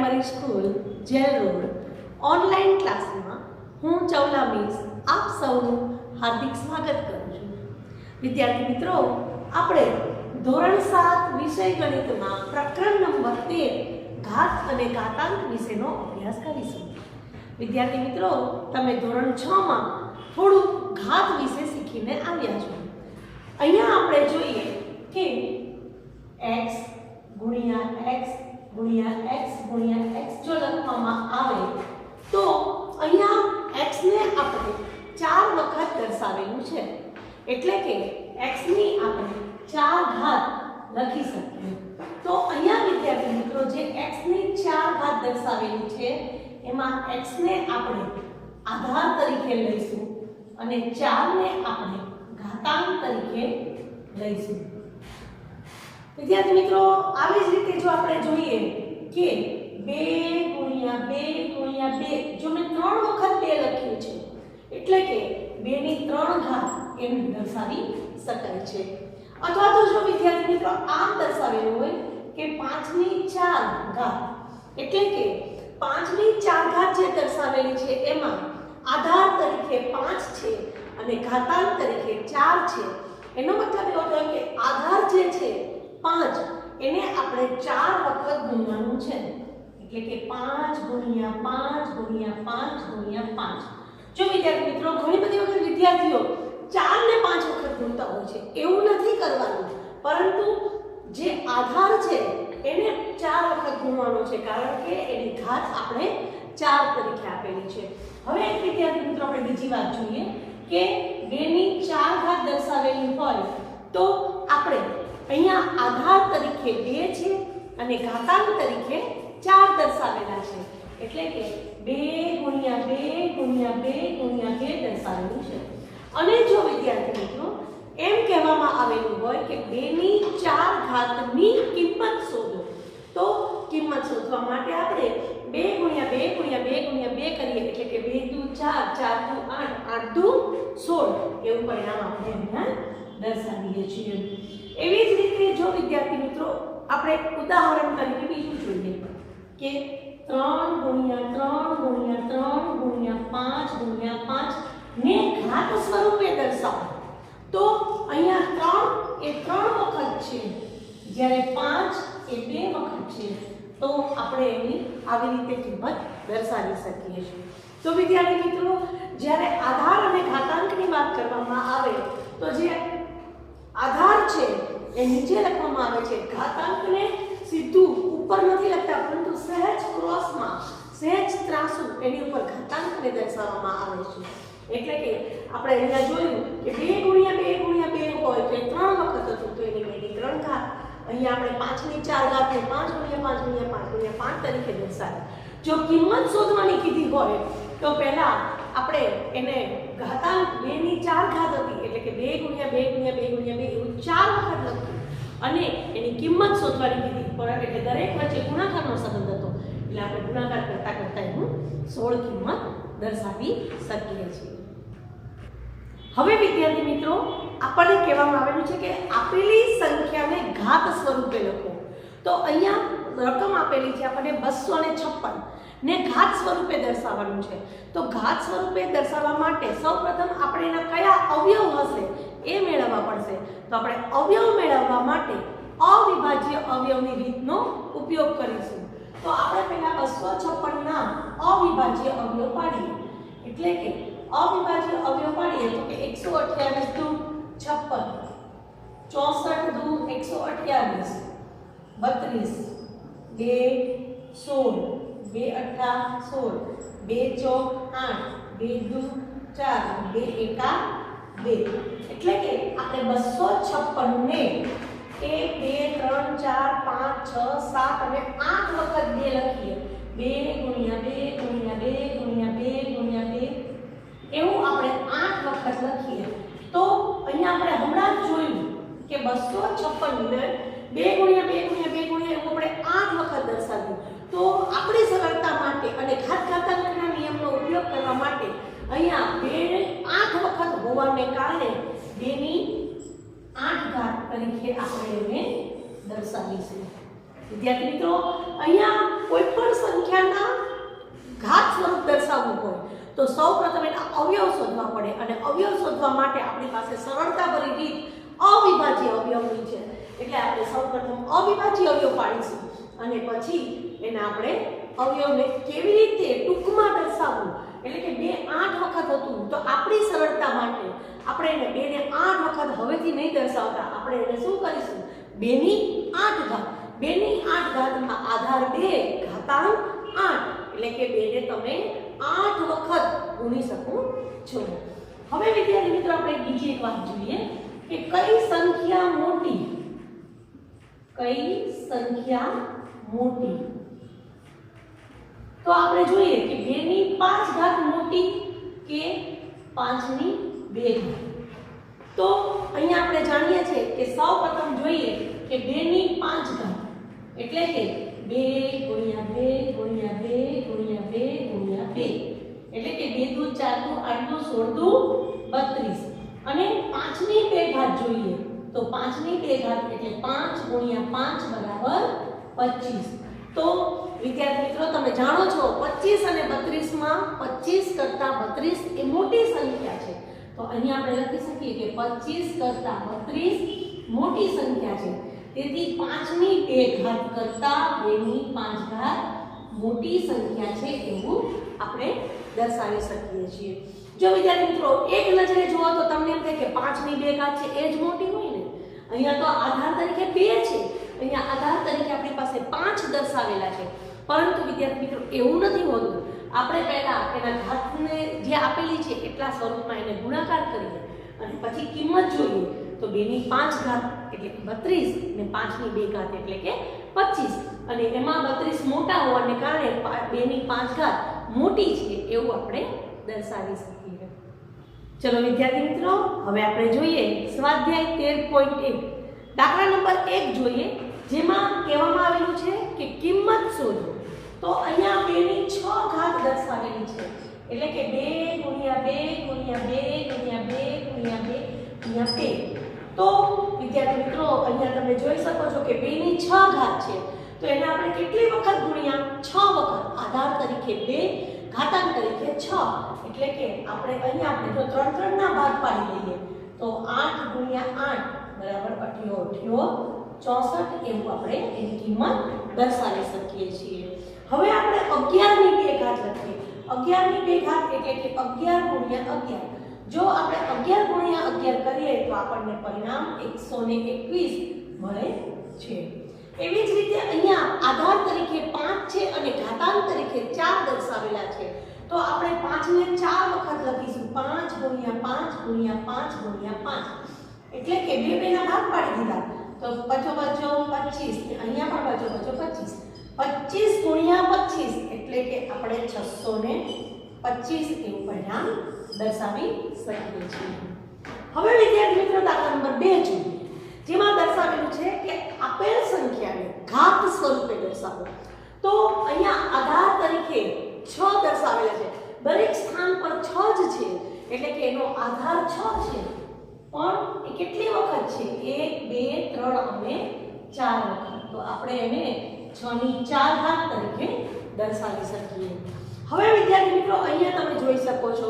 Primary school jail road online ક્લાસમાં હું ચૌલા miss આપ સૌનું હાર્દિક સ્વાગત કરું છું। વિદ્યાર્થી મિત્રો, આપણે ધોરણ 7 વિષય ગણિતમાં પ્રકરણ નંબર 13 ઘાત અને ઘાતાંક વિશેનો અભ્યાસ કરીશું। વિદ્યાર્થી મિત્રો, તમે ધોરણ 6 માં થોડું ઘાત વિશે શીખીને આવ્યા છો। અહીંયા આપણે જોઈએ કે x ગુણ્યા x ગુણ્યા x ગુણ્યા x જો લખવામાં આવે તો અહીંયા x ને આપણે 4 વખત દર્શાવેલું છે, એટલે કે x ની આપણે 4 ઘાત લખી શકીએ। તો અહીંયા વિદ્યાર્થી મિત્રો, જે x ની 4 ઘાત દર્શાવેલી છે એમાં x ને આપણે આધાર તરીકે લઈશું અને 4 ને આપણે ઘાતાંક તરીકે લઈશું। વિદ્યાર્થી મિત્રો, આવી જ રીતે જો આપણે જોઈએ કે 2 ગુણ્યા 2 ગુણ્યા 2 જો મેં 3 વખત 2 લખ્યું છે, એટલે કે 2 ની 3 ઘાત એમ દર્શાવી શકાય છે। અથવા તો જો વિદ્યાર્થી મિત્રો આમ દર્શાવેલું હોય કે 5 ની 4 ઘાત, એટલે કે 5 ની 4 ઘાત જે દર્શાવેલી છે એમાં આધાર તરીકે 5 છે અને ઘાતાંક તરીકે 4 છે। એનો મતલબ એવો થયો કે આધાર જે છે 5 એને આપણે 4 વખત ગુણવાનું છે, એટલે કે 5 ગુણ્યા 5 ગુણ્યા 5 ગુણ્યા 5। જો વિદ્યાર્થી મિત્રો, ઘણી બધી વખત વિદ્યાર્થીઓ 4 ને 5 વખત ગુણતા હોય છે, એવું નથી કરવાનું, પરંતુ જે આધાર છે એને 4 વખત ગુણવાનો છે, કારણ કે એની ઘાત આપણે 4 તરીકે આપેલી છે। હવે એક વિદ્યાર્થી મિત્રો આપણે બીજી વાત જોઈએ કે 2 ની 4 ઘાત દર્શાવેલી હોય તો આપણે અહીંયા આધાર તરીકે 2 છે અને ઘાતાંક તરીકે 4 દર્શાવેલા છે, એટલે કે 2 ગુણ્યા 2 ગુણ્યા 2 ગુણ્યા 2 દર્શાવેલું છે। અને જો વિદ્યાર્થી મિત્રો એમ કહેવામાં આવેલું હોય કે 2 ની 4 ઘાતની કિંમત શોધો, તો કિંમત શોધવા માટે આપણે 2 ગુણ્યા 2 ગુણ્યા 2 ગુણ્યા 2 કરીએ, એટલે કે 2 દુ 4 4 દુ 8 8 દુ 16 એવું પરિણામ આપણે અહીંયા દર્શાવીએ છીએ। એવી જ રીતે જો વિદ્યાર્થી મિત્રો આપણે ઉદાહરણ તરીકે બીજું જોઈએ કે 3 ગુણ્યા 3 ગુણ્યા 3 ગુણ્યા 5 ગુણ્યા 5 ને ઘાત સ્વરૂપે દર્શાવો, તો અહીંયા 3 એ 3 વખત છે, જ્યારે 5 એ 2 વખત છે, તો આપણે એની આવી રીતે કિંમત દર્શાવી શકીએ છીએ। તો વિદ્યાર્થી મિત્રો, જ્યારે આધાર અને ઘાતાંકની વાત કરવામાં આવે તો જે આધાર છે એ નીચે લખવામાં આવે છે, ઘાતાંકને સીધું ઉપર નથી લખતા, પરંતુ સહેજ ક્રોસમાં સહેજ ત્રાંસુ એની ઉપર ઘાતાંકને દર્શાવવામાં આવે છે। એટલે કે આપણે અહીંયા જોયું કે 2 ગુણ્યા 2 ગુણ્યા 2 હોય તો 3 વખત હતું, તો એની 2 ની 3 ઘાત। અહીંયા આપણે 5 ની 4 ઘાતને 5 ગુણ્યા 5 ગુણ્યા 5 ગુણ્યા 5 તરીકે દર્શાવી। જો કિંમત શોધવાની કીધી હોય તો પહેલા આપણે એને ઘાતાંક 2 ની 4 ઘાત હતી, એટલે કે 2 ગુણ્યા 2 ગુણ્યા 2 ગુણ્યા 2 એવું 4 વખત લખ્યું અને એની કિંમત શોધવાની કીધી, પણ એટલે દરેક વચ્ચે ગુણાકારનો સંબંધ હતો, એટલે આપણે ગુણાકાર કરતા કરતા એનું 16 કિંમત દર્શાવી શકીએ છીએ। હવે વિદ્યાર્થી મિત્રો, આપણને કહેવામાં આવેલું છે કે આપેલી સંખ્યાને ઘાત સ્વરૂપે લખો, તો અહીંયા રકમ આપેલી છે આપણને 256 ને ઘાત સ્વરૂપે દર્શાવવાનું છે। તો ઘાત સ્વરૂપે દર્શાવવા માટે સૌપ્રથમ આપણે એના કયા અવયવ હશે એ મેળવવા પડશે। તો આપણે અવયવ મેળવવા માટે અવિભાજ્ય અવયવની રીતનો ઉપયોગ કરીશું। તો આપણે પહેલા 256 ના અવિભાજ્ય અવયવ પાડીએ, એટલે કે અવિભાજ્ય અવયવ પાડીએ તો કે 128 દુ 56, 64 દુ 128, 32, 2 16, 2 8 16, 2 ચોક 8, 2 દુ 4, 2 એકા 2, એટલે કે આપણે 256 ને 1 2 3 4 5 6 7 અને 8 વખત 2 લખીએ, 2 ગુણ્યા 2 ગુણ્યા 2 ગુણ્યા 2 ગુણ્યા 2 એવું આપણે 8 વખત લખીએ, તો અહીંયા આપણે હમણાં જ જોયું કે 256 ને 2 ગુણ્યા 2 ગુણ્યા 2 ગુણ્યા એવું આપણે 8 વખત દર્શાવ્યું। તો આપણી સરળતા માટે અને ઘાતાંકના નિયમનો ઉપયોગ કરવા માટે અહીંયા 2 8 વખત હોવાને કારણે 2 ની 8 ઘાત તરીકે આપણે એને દર્શાવીશું। વિદ્યાર્થી મિત્રો, અહીંયા કોઈ પણ સંખ્યાના ઘાત સ્વરૂપ દર્શાવવું હોય તો સૌપ્રથમ એના અવયવ શોધવા પડે, અને અવયવ શોધવા માટે આપણી પાસે સરળતાભરી રીત અવિભાજ્ય અવયવની છે. એટલે આપણે સૌપ્રથમ અવિભાજ્ય અવયવ પાડીશું અને પછી એને આપણે અવયવને કેવી રીતે ટૂંકમાં દર્શાવવું, એટલે કે 2 8 વખત હતું તો આપણી સરળતા માટે આપણે એને 2 ને 8 વખત હવેથી નહીં દર્શાવતા, આપણે એને શું કરીશું 2 ની 8 ઘાત. 2 ની 8 ઘાતમાં આધાર 2 ઘાતાંક 8, એટલે કે 2 ને તમે 8 વખત ગુણી શકો છો. હવે વિદ્યાર્થી મિત્રો આપણે બીજી એક વાત જોઈએ કે કઈ સંખ્યા મોટી, કઈ સંખ્યા મોટી. તો આપણે જોઈએ કે 2 ની 5 ઘાત મોટી કે 5 ની 2 ઘાત. તો અહીંયા આપણે જાણીએ છીએ કે સૌપ્રથમ જોઈએ કે 2 ની 5 ઘાત એટલે કે 2 × 2 × 2 × 2 × 2, એટલે કે 2 દુ 4 દુ 8 દુ 16 દુ 32, અને 5 ની 2 ઘાત જોઈએ તો 5 ની 2 ઘાત એટલે 5 × 5 = 25. તો વિદ્યાર્થી મિત્રો તમે જાણો છો 25 અને 32 માં 25 કરતા 32 એ મોટી સંખ્યા છે. તો અહીંયા આપણે લખી શકીએ કે 25 કરતા 32 મોટી સંખ્યા છે. તેથી 5 ની 2 ઘાત કરતા 2 ની 5 ઘાત મોટી સંખ્યા છે એવું આપણે દર્શાવી શકીએ છીએ. જો વિદ્યાર્થી મિત્રો એક નજરે જુઓ તો તમને એમ થાય કે 5 ની 2 ઘાત છે એ જ મોટી હોય ને. અહીંયા તો આધાર તરીકે 2 છે, અહીંયા આધાર તરીકે આપણી પાસે 5 દર્શાવેલા છે. પરંતુ વિદ્યાર્થી મિત્રો એવું નથી હોતું. આપણે પહેલા એના ઘાતને જે આપેલી છે એટલા સ્વરૂપમાં એને ગુણાકાર કરીએ અને પછી કિંમત જોઈએ તો 2 ની 5 ઘાત એટલે કે 32 ને 5 ની 2 ઘાત એટલે કે 25, અને એમાં 32 મોટા હોવાને કારણે 2 ની 5 ઘાત મોટી છે એવું આપણે દર્શાવી શકીએ. ચલો વિદ્યાર્થી મિત્રો, હવે આપણે જોઈએ સ્વાધ્યાય 13.1 દાખલા નંબર 1 જોઈએ, જેમાં કહેવામાં આવેલું છે કે કિંમત શોધો. તો અહીંયા 2 ની 6 ઘાત દર્શાવેલી છે, એટલે કે 2 × 2 × 2 × 2 × 2 × 2. તો વિદ્યાર્થી મિત્રો અહીંયા તમે જોઈ શકો છો કે 2 ની 6 ઘાત છે, તો એને આપણે કેટલી વખત ગુણ્યા 6 વખત. આધાર તરીકે 2, ઘાતાંક તરીકે 6, એટલે કે આપણે અહીંયા આપણે જો 3 3 ના ભાગ પાડી લઈએ તો 8 × 8 = 64 એવું આપણે એની કિંમત દર્શાવી શકીએ છીએ. હવે આપણે 11 ની 2 ઘાત લખીએ. 11 ની 2 ઘાત એટલે કે 11 × 11. જો આપણે 11 × 11 કરીએ તો આપણને પરિણામ 121 મળે છે. એવી જ રીતે અહીંયા આધાર તરીકે 5 છે અને ઘાતાંક તરીકે 4 દર્શાવેલા છે. તો આપણે 5 ને 4 વખત લખીશું. 5 × 5 × 5 × 5, એટલે કે 2 ના ભાગ પાડી દીધા તો 25 અહીંયા પણ 25 25 × 25 એટલે કે આપણે 625 એવું પરિણામ દર્શાવી શકીએ છીએ. હવે વિદ્યાર્થી મિત્રો દાખલા નંબર 2 જોઈએ, જેમાં દર્શાવેલું છે કે આપેલ સંખ્યાને ઘાત સ્વરૂપે દર્શાવો. તો અહીંયા આધાર તરીકે 6 દર્શાવેલા છે, દરેક સ્થાન પર 6 જ છે, એટલે કે એનો આધાર 6 છે. પણ એ કેટલી વખત છે? 1 2 3 અને 4 વખત. તો આપણે એને 6 ની 4 ઘાત તરીકે દર્શાવી શકીએ. હવે વિદ્યાર્થી મિત્રો અહીંયા તમે જોઈ શકો છો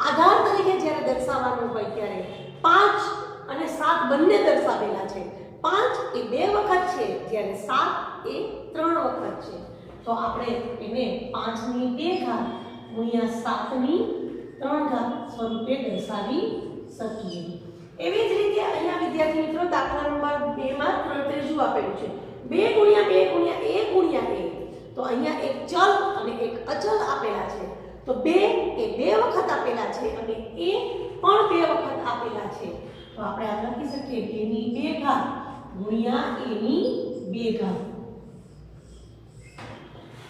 આધાર તરીકે જ્યારે દર્શાવવાનું હોય ત્યારે 5 અને 7 બંને દર્શાવેલા છે. 5 એ 2 વખત છે, જ્યારે 7 એ 3 વખત છે. તો આપણે એને 5 ની 2 ઘાત ગુણ્યા 7 ની 3 ઘાત સ્વરૂપે દર્શાવી શકીએ. એવી જ રીતે અહીંયા વિદ્યાર્થી મિત્રો દાખલા નંબર 2 માં ત્રીજું આપેલું છે 2 × 2 × 1 × 1. તો અહીંયા એક ચલ અને એક અચલ આપેલા છે. તો 2 એ 2 વખત આપેલા છે અને a પણ 2 વખત આપેલા છે. તો આપણે આ લખી શકીએ 2 ની 2 ઘાત ગુણ્યા a ની 2 ઘાત.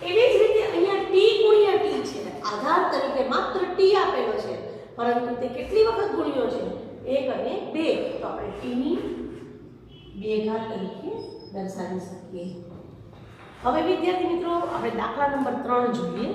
એવી જ રીતે અહીંયા t × t છે. આધાર તરીકે માત્ર t આપેલો છે, પરંતુ તે કેટલી વખત ગુણ્યો છે? 1 અને 2. તો આપણે t ની 2 ઘાત તરીકે દર્શાવી શકીએ. હવે વિદ્યાર્થી મિત્રો આપણે દાખલા નંબર 3 જોઈએ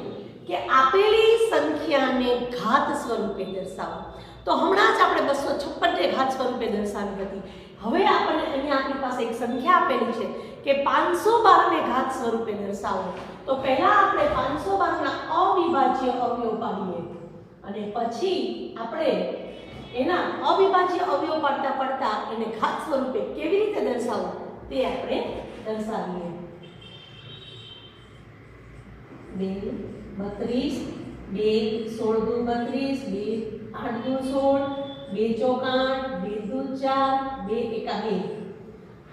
કે આપેલી સંખ્યાને ઘાત સ્વરૂપે દર્શાવો. તો હમણાં જ આપણે 256 ને ઘાત સ્વરૂપે દર્શાવી હતી. હવે આપણને અહીંયા આપણી પાસે એક સંખ્યા આપેલી છે કે 512 ને ઘાત સ્વરૂપે દર્શાવો. તો પહેલા આપણે 512 ના અવિભાજ્ય અવયવ પાડીએ અને પછી આપણે એના અવિભાજ્ય અવયવ પાડતા પાડતા એને ઘાત સ્વરૂપે કેવી રીતે દર્શાવવું તે આપણે દર્શાવીએ. 2 32 2 16 દુ 32 2 8 દુ 16 2 ચોક 8 2 દુ 4 2 એકા 2.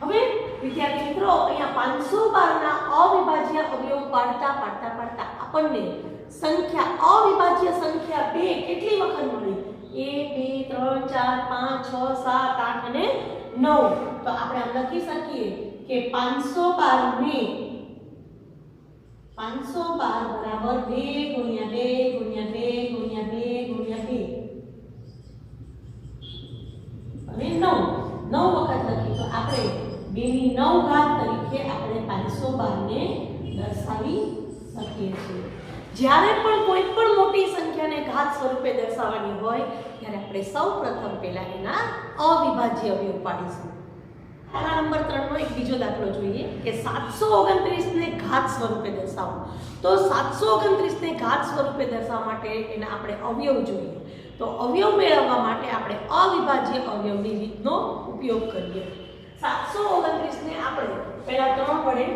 હવે વિદ્યાર્થી મિત્રો અહીંયા 512 ના અવિભાજ્ય અવયવ પાડતા પાડતા પાડતા આપણને સંખ્યા અવિભાજ્ય સંખ્યા 2 કેટલી વખત મળી? 1 2 3 4 5 6 7 8 અને 9. તો આપણે આમ લખી શકીએ કે 512 ને 512 બરાબર 2 ગુણ્યા 2 ગુણ્યા 2 ગુણ્યા 2 ગુણ્યા 2 અને 9 વખત લખી. તો આપણે 2 ની 9 ઘાત તરીકે આપણે 512 ને દર્શાવી શકીએ છીએ. જ્યારે પણ કોઈ પણ મોટી સંખ્યાને ઘાત સ્વરૂપે દર્શાવવાની હોય ત્યારે આપણે સૌપ્રથમ પહેલા એના અવિભાજ્ય અવયવ પાડીશું. આના નંબર 3 નો એક બીજો દાખલો જોઈએ કે 729 ને ઘાત સ્વરૂપે દર્શાવો. તો 729 ને ઘાત સ્વરૂપે દર્શાવવા માટે એના આપણે અવયવ જોઈએ. તો અવયવ મેળવવા માટે આપણે અવિભાજ્ય અવયવની રીતનો ઉપયોગ કરીએ. 729 ને આપણે પહેલા 3 વડે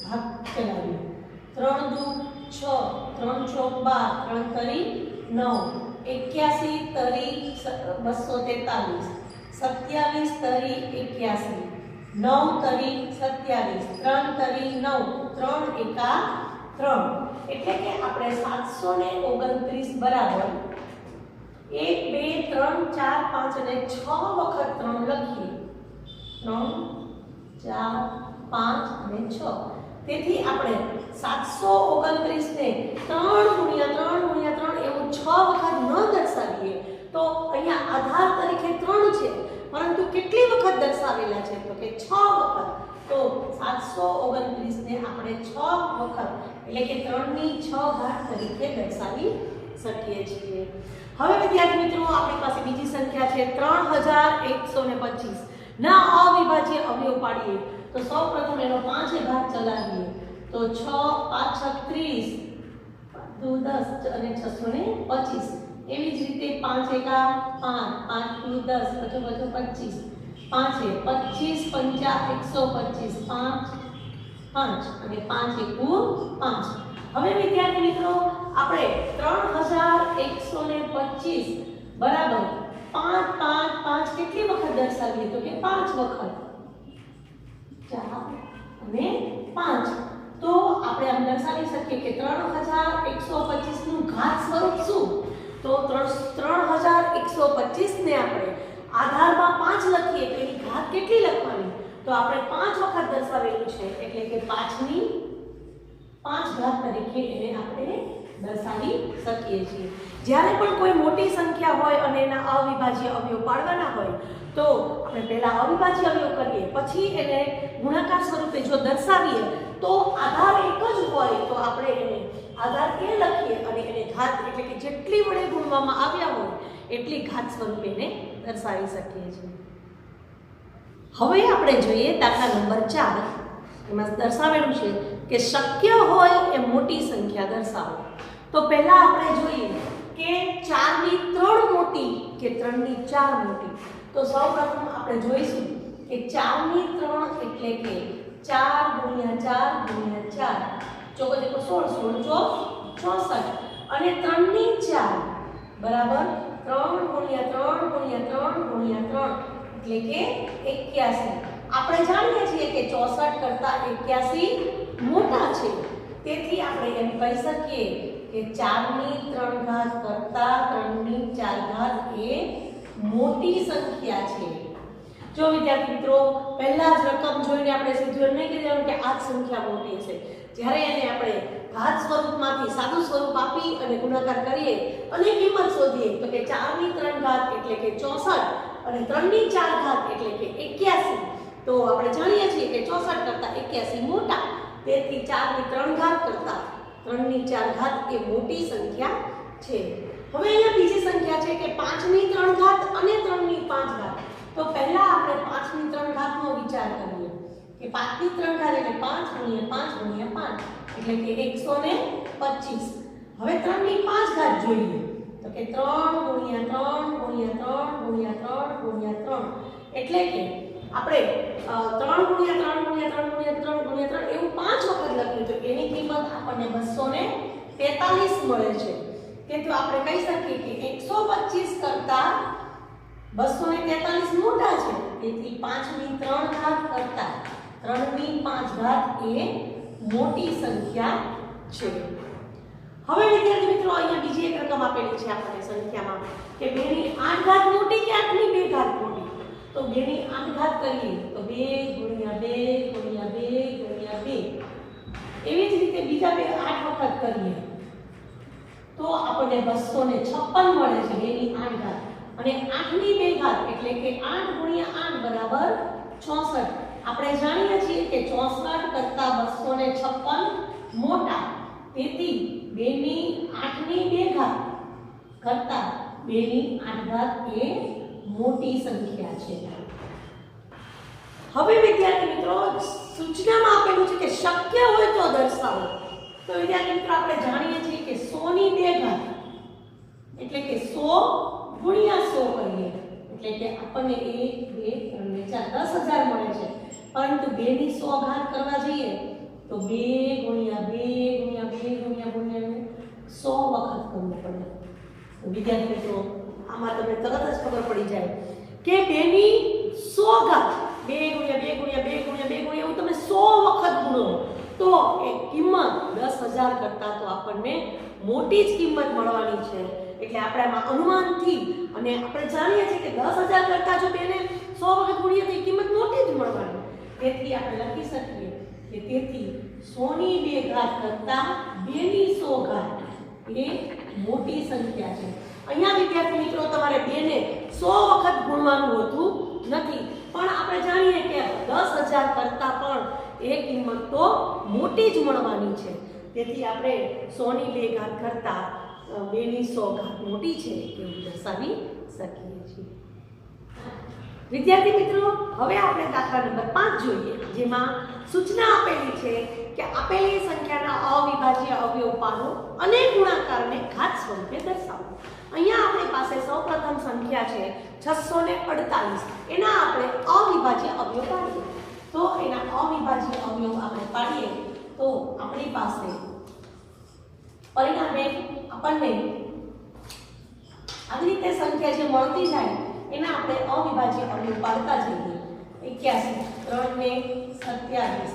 ભાગ ચલાવીએ. 3 દુ 6 3 ચોક 12 3 તરી 9 81 તરી 243 27 તરી 81 9 તરી 27 3 તરી 9 3 એકા 3. એટલે કે આપણે 729 બરાબર 1 2 3 4 5 અને 6 વખત 3 લખીએ. 3 4 5 અને 6. તેથી આપણે 729 ને 3 ગુણ્યા 3 ગુણ્યા 3 એવું 6 વખત ન દર્શાવીએ તો અહીંયા આધાર તરીકે 3 છે, પરંતુ કેટલી વખત દર્શાવેલા છે તો કે 6 વખત. તો 729 ને આપણે 6 વખત એટલે કે 3 ની 6 ઘાત તરીકે દર્શાવી શકીએ છીએ. હવે વિદ્યાર્થી મિત્રો આપણી પાસે બીજી સંખ્યા છે 3125 ના અવિભાજ્ય અવયવ પાડીએ. તો સૌપ્રથમ એનો 5 ઘાત ચલાવીએ. તો 6 5 30 10 અને 625. એવી જ રીતે 5 એકા 5 5 10 55 25 5 25 50 125 5 5 અને 5 એકુ 5. હવે વિદ્યાર્થી મિત્રો આપણે 3125 બરાબર 5 5 5 કેટલી વખત દર્શાવીએ તો કે 5 વખત 4 અને 5. તો આપણે આમ દર્શાવી શકીએ કે 3125 નું ઘાત સ્વરૂપ શું? તો 3125 ને આપણે આધારમાં 5 લખીએ તો એની ઘાત કેટલી લખવાની? તો આપણે 5 વખત દર્શાવેલું છે એટલે કે 5 ની 5 ઘાત તરીકે એને આપણે દર્શાવી શકીએ છીએ. જ્યારે પણ કોઈ મોટી સંખ્યા હોય અને એના અવિભાજ્ય અવયવ પાડવાના હોય તો આપણે પહેલા અવિભાજ્ય અવયવ કરીએ, પછી એને ગુણાકાર સ્વરૂપે જો દર્શાવીએ તો આધાર એક જ હોય તો આપણે એને આધાર એ લખીએ અને એને ઘાત એટલે કે જેટલી વડે ગુણવામાં આવ્યા હોય એટલી ઘાત સ્વરૂપે એને દર્શાવી શકીએ છીએ. હવે આપણે જોઈએ દાખલા નંબર 4. એમાં દર્શાવેલું છે કે શક્ય હોય એ મોટી સંખ્યા દર્શાવો. તો પહેલા આપણે જોઈએ કે 4 ની 3 મોટી કે 3 ની 4 મોટી. તો સૌપ્રથમ આપણે જોઈશું કે 4 ની 3 એટલે કે 4 ગુણ્યા 4 ગુણ્યા 4 ચોકો 16 64 અને 3 ની 4 બરાબર 3 ગુણ્યા 3 ગુણ્યા 3 ગુણ્યા 3 એટલે કે 81. આપણે જાણીએ છીએ કે 64 કરતા 81 મોટા છે. તેથી આપણે એમ કહી શકીએ કે 4 ની 3 ઘાત કરતા 3 ની 4 ઘાત એ મોટી સંખ્યા છે. જો વિદ્યાર્થી મિત્રો પહેલા જ રકમ જોઈને આપણે સીધું નહીં કહી દેવાનું કે આ સંખ્યા મોટી છે. જ્યારે એને આપણે ઘાત સ્વરૂપમાંથી સાદું સ્વરૂપ આપી અને ગુણાકાર કરીએ અને કિંમત શોધીએ તો કે 4 ની 3 ઘાત એટલે કે 64 અને 3 ની 4 ઘાત એટલે કે 81. તો આપણે જાણીએ છીએ કે 64 કરતા 81 મોટા. તેથી 4 ની 3 ઘાત કરતા 3 ની 4 ઘાત એ મોટી સંખ્યા છે. હવે અહીંયા બીજી સંખ્યા છે કે 5 ની 3 ઘાત અને 3 ની 5 ઘાત. તો પહેલા આપણે 5 ની 3 ઘાતનો વિચાર કરીએ. કે 5 ની 3 ઘાત એટલે 5 ગુણ્યા 5 ગુણ્યા 5 એટલે કે 125. હવે 3 ની 5 ઘાત જોઈએ તો કે 3 ગુણ્યા 3 ગુણ્યા 3 ગુણ્યા 3 ગુણ્યા 3 એટલે કે આપણે 3 ગુણ્યા 3 ગુણ્યા 3 ગુણ્યા 3 ગુણ્યા 3 એવું 5 વખત લખ્યું તો એની કિંમત આપણને 243 મળે છે. તેથી આપણે કહી શકીએ કે 125 કરતા 243 મોટા છે. તેથી 5 ની 3 ઘાત કરતા 3 ની 5 ઘાત એ મોટી સંખ્યા છે. હવે વિદ્યાર્થી મિત્રો અહીંયા બીજી એક રકમ આપેલી છે આપણને સંખ્યામાં કે 2 ની 8 ઘાત મોટી કે 8 ની 2 ઘાત મોટી. તો 2 ની 8 ઘાત કરીએ તો 2 ગુણ્યા 2 ગુણ્યા 2 ગુણ્યા 2. એવી જ રીતે બીજા બે 8 વખત કરીએ તો આપણને 256 મળે છે 2 ની 8 ઘાત. અને 8 ની 2 ઘાત એટલે કે 8 ગુણ્યા 8 બરાબર 64. આપણે જાણીએ છીએ કે 64 કરતા 256 મોટા. તેથી 2 ની 8 ની 2 ઘાત કરતા 2 ની 8 ઘાત એ મોટી સંખ્યા છે. હવે વિદ્યાર્થી મિત્રો સૂચનામાં આપેલું છે કે શક્ય હોય તો દર્શાવો. તો વિદ્યાર્થી મિત્રો આપણે જાણીએ છીએ કે 100 ની 2 ઘાત એટલે કે 100 ગુણ્યા 100 કરીએ એટલે કે આપણને 1 2 3 ને 4 10000 મળે છે. પરંતુ 2 ની 100 ઘાત કરવા જઈએ તો 2 ગુણ્યા 2 ગુણ્યા 2 ગુણ્યા 100 વખત કરવું પડે. તો વિદ્યાર્થી મિત્રો આમાં તમને તરત જ ખબર પડી જાય કે 2 ની 100 ઘાત 2 ગુણ્યા 2 ગુણ્યા 2 ગુણ્યા 2 ગુણ્યા એવું તમે 100 વખત ગુણો તો એ કિંમત 10000 કરતા તો આપણને મોટી જ કિંમત મળવાની છે. એટલે આપણે આમાં અનુમાનથી અને આપણે જાણીએ છીએ કે 10000 કરતા જો 2 ને 100 વખત ગુણીએ તો એ કિંમત મોટી જ મળવાની. તેથી આપણે લખી શકીએ કે તેથી 100 ની 2 ઘાત કરતા 2 ની 100 ઘાત એ મોટી સંખ્યા છે. અહીંયા વિદ્યાર્થી મિત્રો તમારે 2 ને 100 વખત ગુણવાનું હોતું નથી, પણ આપણે જાણીએ કે 10000 કરતા પણ એ કિંમત તો મોટી જ મળવાની છે. તેથી આપણે 100 ની 2 ઘાત કરતા 2 ની 100 ઘાત મોટી છે એવું દર્શાવી શકીએ છીએ. વિદ્યાર્થી મિત્રો હવે આપણે દાખલા નંબર 5 જોઈએ, જેમાં સૂચના આપેલી છે કે આપેલી સંખ્યાના અવિભાજ્ય અવયવ પાડો અને ગુણાકારને ઘાત સ્વરૂપે દર્શાવો. અહીંયા આપણી પાસે સૌપ્રથમ સંખ્યા છે 648. એના આપણે અવિભાજ્ય અવયવ પાડીએ તો એના અવિભાજ્ય અવયવ આપણે પાડીએ તો આપણી પાસે પરિણામે આપણને આવી રીતે સંખ્યા જે મળતી જાય એના આપણે અવિભાજ્ય અવયવ પાડતા જઈએ. 81 3 ને 27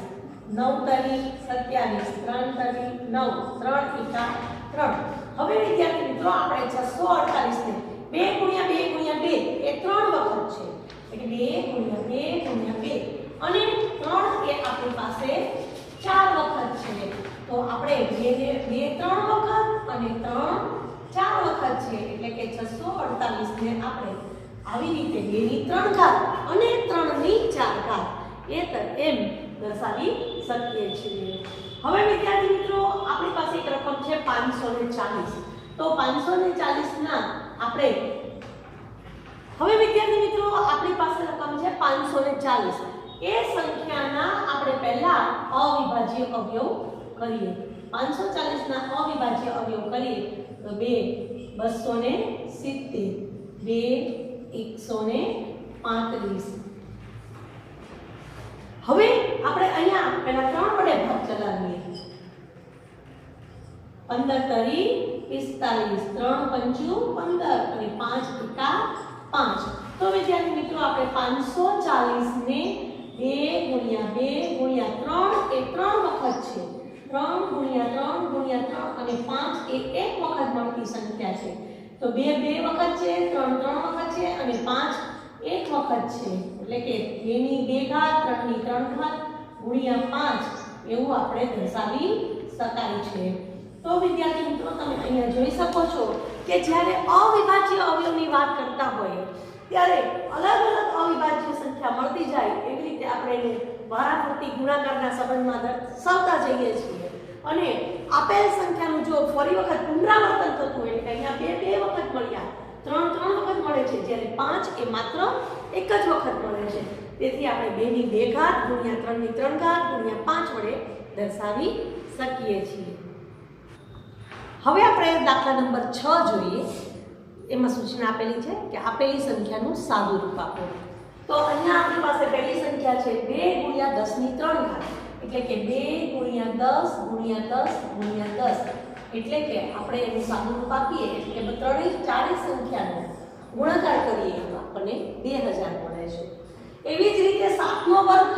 9 તરી 27 3 તરી 9 3 એકા 3. હવે વિદ્યાર્થી મિત્રો આપણે 648 ને 2 ગુણ્યા 2 ગુણ્યા 2 એ 3 વખત છે એટલે 2 ગુણ્યા 2 ગુણ્યા 2 અને 3 એ આપણી પાસે 4 વખત છે. તો આપણે 2 ને 2 3 વખત અને 3 4 વખત છે એટલે કે 648 ને આપણે આવી રીતે 2 ની 3 ઘાત અને 3 ની 4 ઘાત એમ દર્શાવી શકીએ છીએ. હવે વિદ્યાર્થી મિત્રો આપણી પાસે એક રકમ છે 540. તો 540 ના આપણે હવે વિદ્યાર્થી મિત્રો આપણી પાસે રકમ છે 540. એ સંખ્યાના આપણે પહેલા અવિભાજ્ય અવયવ કરીએ. 540 ના અવિભાજ્ય અવયવ કરીએ તો 2 270 2 135. હવે આપણે અહીંયા પહેલા 3 વડે ભાગ ચલાવીએ. 15 તરી 45 3 પંચું 15 અને 5 એકા 5. તો વિદ્યાર્થી મિત્રો આપણે 540 ને 2 ગુણ્યા 2 ગુણ્યા 3 એ 3 વખત છે. 3 ગુણ્યા 3 ગુણ્યા 3 અને 5 એ એક વખત મળતી સંખ્યા છે. તો 2 2 વખત છે, 3 3 વખત છે અને 5 એક વખત છે. એટલે કે 2 ની 2 ઘાત 3 ની 3 ઘાત ગુણ્યા 5 એવું આપણે દર્શાવી શકાય છે. તો વિદ્યાર્થી મિત્રો તમે અહીંયા જોઈ શકો છો કે જ્યારે અવિભાજ્ય અવયવની વાત કરતા હોઈએ ત્યારે અલગ અલગ અવિભાજ્ય સંખ્યા મળતી જાય એવી રીતે આપણે એને વારાફરતી ગુણાકારના સંબંધમાં દર્શાવતા જઈએ છીએ. અને આપેલ સંખ્યાનું જો ફરી વખત પુનરાવર્તન થતું હોય એટલે અહીંયા 2 2 વખત મળ્યા, 3 3 વખત મળે છે, જ્યારે 5 એ માત્ર એક જ વખત મળે છે. તેથી આપણે 2 ની 2 ઘાત ગુણ્યા 3 ની 3 ઘાત ગુણ્યા 5 વડે દર્શાવી શકીએ છીએ. હવે આપણે દાખલા નંબર 6 જોઈએ. એમાં સૂચના આપેલી છે કે આપેલી સંખ્યાનું સાદું રૂપ આપો. તો અહીંયા આપણી પાસે પહેલી સંખ્યા છે 2 ગુણ્યા 10 ની 3 ઘાત, એટલે કે 2 ગુણ્યા 10 ગુણ્યા 10 ગુણ્યા 10, એટલે કે આપણે એનું સાદું રૂપ આપીએ એટલે કે ત્રણેય ચારેય સંખ્યાનો ગુણાકાર કરીએ તો આપણને 2000 મળે છે. એવી જ રીતે 7 નો વર્ગ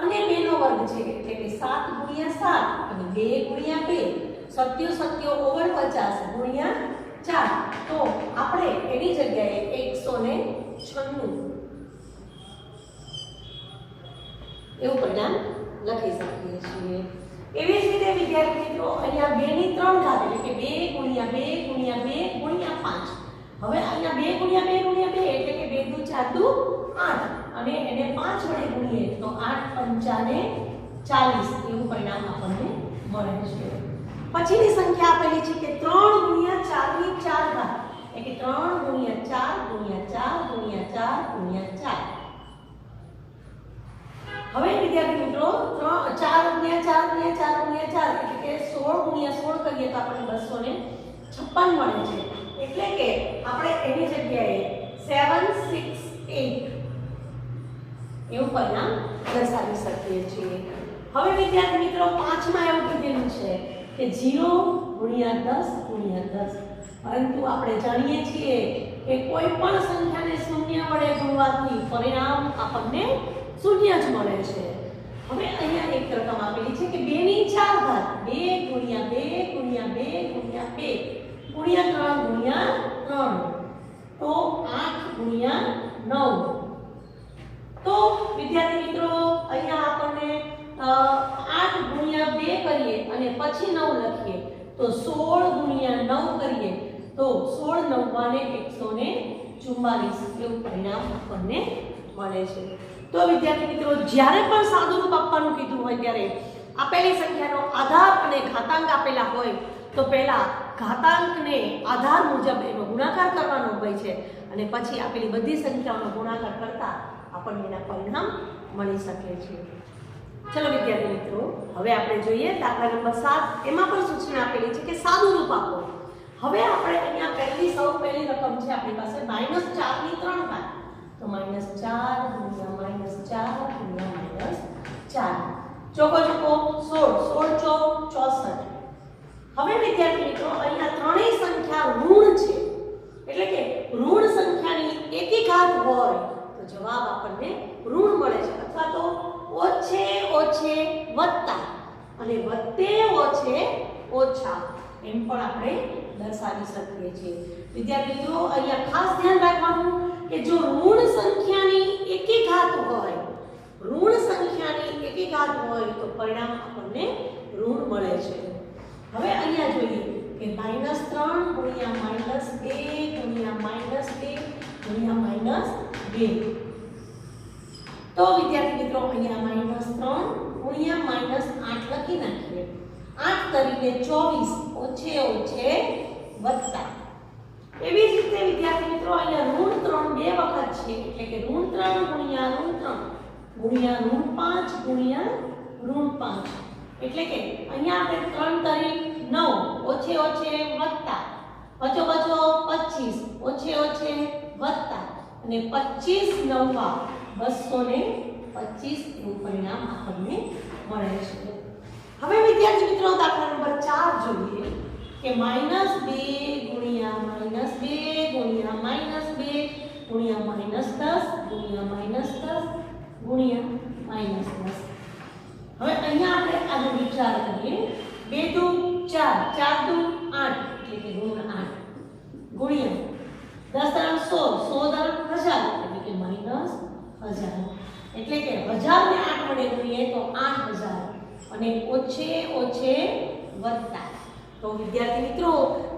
અને 2 નો વર્ગ છે, એટલે કે 7 ગુણ્યા 7 અને 2 ગુણ્યા 2, 7 49 ગુણ્યા 4, તો આપણે એની જગ્યાએ 196 એવું પરિણામ લખી શકીએ છીએ. એવી જ રીતે વિદ્યાર્થી મિત્રો અહીંયા 2 ની 3 ઘાત, એટલે કે 2 ગુણ્યા 2 ગુણ્યા 2 ગુણ્યા 5. હવે અહીંયા 2 ગુણ્યા 2 ગુણ્યા 2, એટલે કે 2 દુ 4 દુ 8, અને એને 5 વડે ગુણીએ તો 8 પંચાને 40 એવું પરિણામ આપણને મળે છે. પછીની સંખ્યા આપેલી છે કે 3 ગુણ્યા 4 ની 4 ઘાત, એટલે કે 3 ગુણ્યા 4 ગુણ્યા 4 ગુણ્યા 4 ગુણ્યા 4. હવે વિદ્યાર્થી મિત્રો 4 ગુણ્યા 4 ગુણ્યા 4 ગુણ્યા 4, એટલે કે 16 ગુણ્યા 16 કરીએ તો આપણને 256 મળે છે. એટલે કે આપણે એની જગ્યાએ 768 એવું પરિણામ દર્શાવી શકીએ છીએ. હવે વિદ્યાર્થી મિત્રો 5 માં એવું કીધેલું છે કે 0 ગુણ્યા 10 ગુણ્યા 10, પરંતુ આપણે જાણીએ છીએ કે કોઈ પણ સંખ્યાને શૂન્ય વડે ગુણવાથી પરિણામ આપણને શૂન્ય જ મળે છે. હવે અહીંયા એક રકમ આપેલી છે કે 2 ની 4 ઘાત, 2 ગુણ્યા 2 ગુણ્યા 2 ગુણ્યા 2 ગુણ્યા 3 ગુણ્યા 3, તો 8 ગુણ્યા 9. તો વિદ્યાર્થી મિત્રો અહીંયા આપણને 8 ગુણ્યા 2 કરીએ અને પછી 9 લખીએ તો 16 ગુણ્યા 9 કરીએ તો 16 9 144 એવું પરિણામ આપણને મળે છે. તો વિદ્યાર્થી મિત્રો જ્યારે પણ સાદું રૂપ આપવાનું કીધું હોય ત્યારે આપેલી સંખ્યાનો આધાર અને ઘાતાંક આપેલા હોય તો પહેલા ઘાતાંકને આધાર મુજબ એનો ગુણાકાર કરવાનો હોય છે, અને પછી આપેલી બધી સંખ્યાઓનો ગુણાકાર કરતા આપણને એના પરિણામ મળી શકે છે. ચલો વિદ્યાર્થી મિત્રો હવે આપણે જોઈએ દાખલા નંબર 7. એમાં પણ સૂચના આપેલી છે કે સાદું રૂપ આપો. હવે આપણે અહીંયા સૌ પહેલી રકમ છે આપણી પાસે -4 ની 3 ઘાત, તો -4 ગુણ્યા -4 ગુણ્યા -4, ચોકો ચોકો 16 16 ચોક 64. હવે વિદ્યાર્થી મિત્રો અહીંયા ત્રણેય સંખ્યા ઋણ છે, એટલે કે ઋણ સંખ્યાની એકી ઘાત હોય તો જવાબ આપણને ઋણ મળે છે, અથવા તો ઓછે ઓછે વત્તા અને વત્તે ઓછે ઓછા એમ પણ આપણે દર્શાવી શકીએ છીએ. વિદ્યાર્થી મિત્રો અહીંયા ખાસ ધ્યાન રાખવાનું કે જો ઋણ સંખ્યાની એકી ઘાત હોય, ઋણ સંખ્યાની એકી ઘાત હોય તો પરિણામ આપણને ઋણ મળે છે. હવે અહીંયા જોઈએ કે -3 ગુણ્યા -2 ગુણ્યા -2 ગુણ્યા -2, તો વિદ્યાર્થી મિત્રો અહીંયા -3 ગુણ્યા -8 લખી નાખીએ. 8 તરીકે 24 ઓછે ઓછે વત્તા. એવી જ રીતે વિદ્યાર્થી મિત્રો અહીંયા ઋણ 3 બે વખત છે, એટલે કે ઋણ 3 ગુણ્યા ઋણ 3 ગુણ્યા ઋણ 5 ગુણ્યા ઋણ 5, એટલે કે અહીંયા આપણે 3 તરી 9 ઓછે ઓછે વત્તા, વચો વચો 25 ઓછે ઓછે વત્તા, અને 25 9 225 એવું પરિણામ આપણને મળે છે. હવે વિદ્યાર્થી મિત્રો દાખલા નંબર 4 જોઈએ કે -2 ગુણ્યા -2 ગુણ્યા -2 ગુણ્યા -10 ગુણ્યા -10 ગુણ્યા -10. હવે અહીંયા આપણે આનો વિચાર કરીએ. 2 દુ 4, 4 દુ 8, એટલે કે ઋણ 8 ગુણ્યા 10 × 100, 100 × 1000, એટલે કે -1000, એટલે કે 1000 ને 8 વડે ગુણીએ તો 8000, અને ઓછે ઓછે વત્તા. તો વિદ્યાર્થી મિત્રો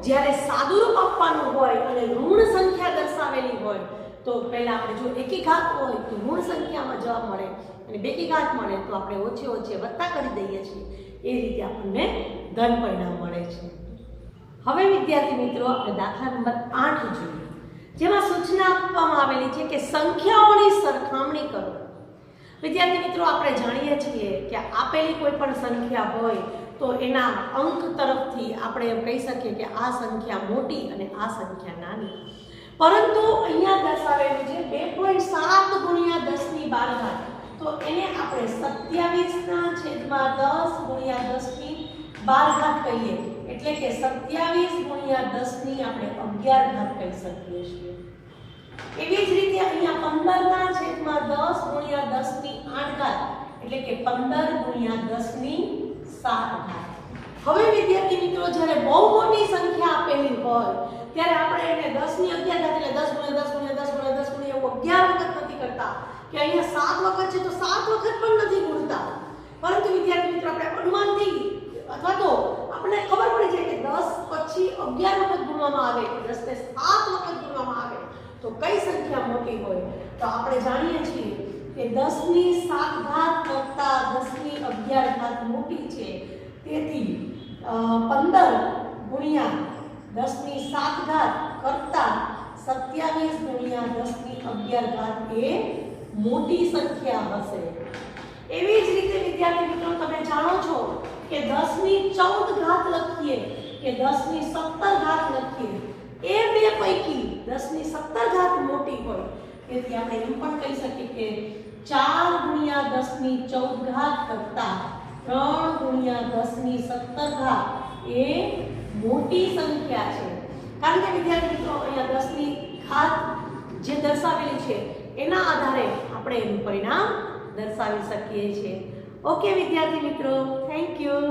જ્યારે સાદું રૂપ આપવાનું હોય અને ઋણ સંખ્યા દર્શાવેલી હોય તો પહેલા આપણે જો એકી ઘાત હોય તો ઋણ સંખ્યામાં જવાબ મળે, અને બેકી ઘાત મળે તો આપણે ઓછે ઓછે વત્તા કરી દઈએ છીએ. એ રીતે આપણને ધન પરિણામ મળે છે. હવે વિદ્યાર્થી મિત્રો આપણે દાખલા નંબર 8 જોઈએ, જેમાં સૂચના આપવામાં આવેલી છે કે સંખ્યાઓની સરખામણી કરો. વિદ્યાર્થી મિત્રો, આપણે જાણીએ છીએ કે આપેલી કોઈ પણ સંખ્યા હોય તો એના અંક તરફથી આપણે એમ કહી શકીએ કે આ સંખ્યા મોટી અને આ સંખ્યા નાની. પરંતુ અહીંયા દર્શાવેલું છે 2.7 ગુણ્યા 10 ની 12 ઘાત, તો એને આપણે 27/10 ગુણ્યા 10 ની 12 ઘાત કહીએ, એટલે કે 27 ગુણ્યા 10 ની આપણે 11 ઘાત કહી શકીએ છીએ. એવી જ રીતે અહીંયા 15/10 ગુણ્યા 10 ની 8 ઘાત, એટલે કે 15 ગુણ્યા 10 ની 7 ઘાત. હવે વિદ્યાર્થી મિત્રો, જ્યારે બહુ મોટી સંખ્યા આપેલી હોય ત્યારે આપણે એને 10 ની 11 ઘાત એટલે 10 ગુણ્યા 10 ગુણ્યા 10 ગુણ્યા 10 ગુણ્યા એવું 11 વખત નથી કરતા કે અહીંયા 7 વખત છે તો 7 વખત પણ નથી ગુણતા. પરંતુ વિદ્યાર્થી મિત્રો, આપણે અનુમાનથી અથવા તો આપણને ખબર પડી જાય કે 10 પછી 11 વખત ગુણવામાં આવે, 10 ને 7 વખત ગુણવામાં આવે તો કઈ સંખ્યા મોટી હોય. તો આપણે જાણીએ છીએ કે 10 ની 7 ઘાત કરતા 10 ની 11 ઘાત મોટી છે. તેથી 15 ગુણ્યા 10 ની 7 ઘાત કરતા 27 ગુણ્યા 10 ની 11 ઘાત એ મોટી સંખ્યા હશે. એવી જ રીતે વિદ્યાર્થી મિત્રો, તમે જાણો છો કે 10 ની 14 ઘાત લખીએ કે 10 ની 17 ઘાત લખીએ, એ બે પૈકી 10 ની 17 ઘાત મોટી હોય. તેથી આપણે એમ પણ કહી શકીએ કે 4 ગુણ્યા 10 ની 14 ઘાત કરતા 3 ગુણ્યા 10 ની 17 ઘાત એ મોટી સંખ્યા છે. કારણ કે વિદ્યાર્થી મિત્રો, અહીંયા 10 ની ઘાત જે દર્શાવેલી છે એના આધારે આપણે એનું પરિણામ દર્શાવી શકીએ છીએ. ઓકે વિદ્યાર્થી મિત્રો, થેન્ક યુ.